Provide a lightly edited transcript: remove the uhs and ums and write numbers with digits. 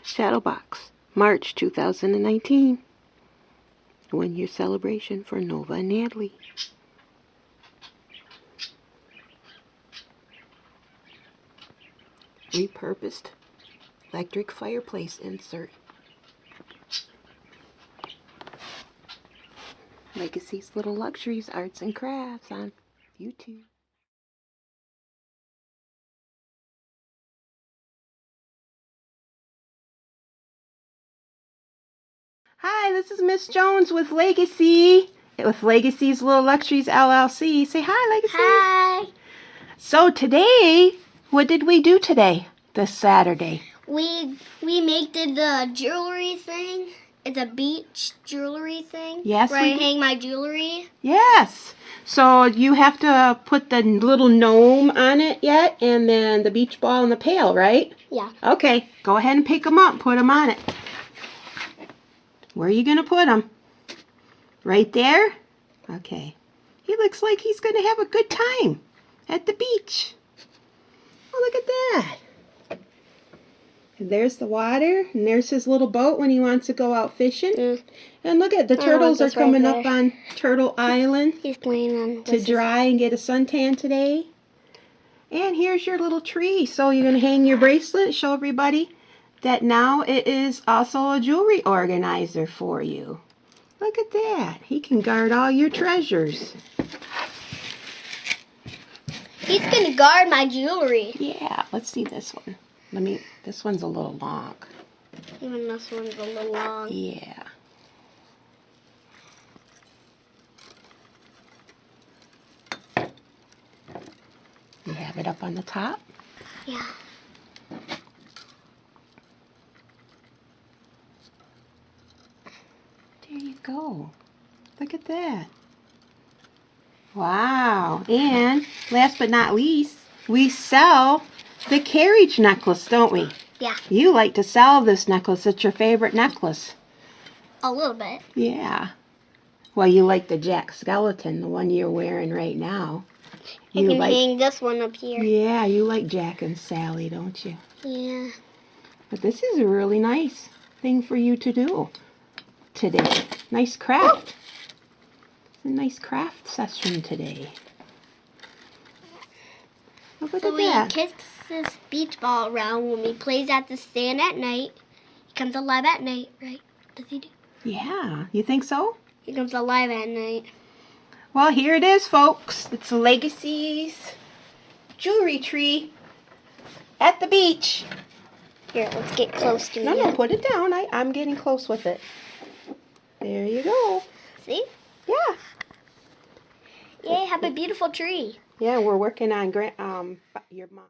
Shadowbox, March 2019. 1-year celebration for Nova and Natalie. Repurposed electric fireplace insert. Legacy's Little Luxuries Arts and Crafts on YouTube. Hi, this is Miss Jones with Legacy's Little Luxuries LLC. Say hi, Legacy. Hi. So today, what did we do today? This Saturday. We made the jewelry thing, It's a beach jewelry thing? Yes, Where we I do. hang my jewelry? Yes. So you have to put the little gnome on it yet, and then the beach ball and the pail, right? Yeah. Okay, go ahead and pick them up. Put them on it. Where are you going to put them? Right there? Okay. He looks like he's going to have a good time at the beach. Oh, look at that. And there's the water, and there's his little boat when he wants to go out fishing. Mm. And look at the turtles are coming up on Turtle Island He's playing on to dry and get a suntan today. And here's your little tree. So you're going to hang your bracelet, show everybody that now it is also a jewelry organizer for you. Look at that. He can guard all your treasures. He's going to guard my jewelry. Yeah, let's see this one. This one's a little long. Even this one's a little long. Yeah. You have it up on the top? Yeah. There you go. Look at that. Wow. And last but not least, we sell the carriage necklace, don't we? Yeah. You like to sell this necklace. It's your favorite necklace. A little bit. Yeah. Well, you like the Jack Skeleton, the one you're wearing right now. I can hang this one up here. Yeah, you like Jack and Sally, don't you? Yeah. But this is a really nice thing for you to do today. Nice craft. It's a nice craft session today. Oh, look So at he that. kicks this beach ball around when he plays at the stand at night. He comes alive at night, right? Does he do? Yeah, you think so? He comes alive at night. Well, here it is, folks. It's Legacy's jewelry tree at the beach. Here, let's get close to it. No, put it down. I'm getting close with it. There you go. See? Yeah. Yay, have a beautiful tree. Yeah, we're working on your mom.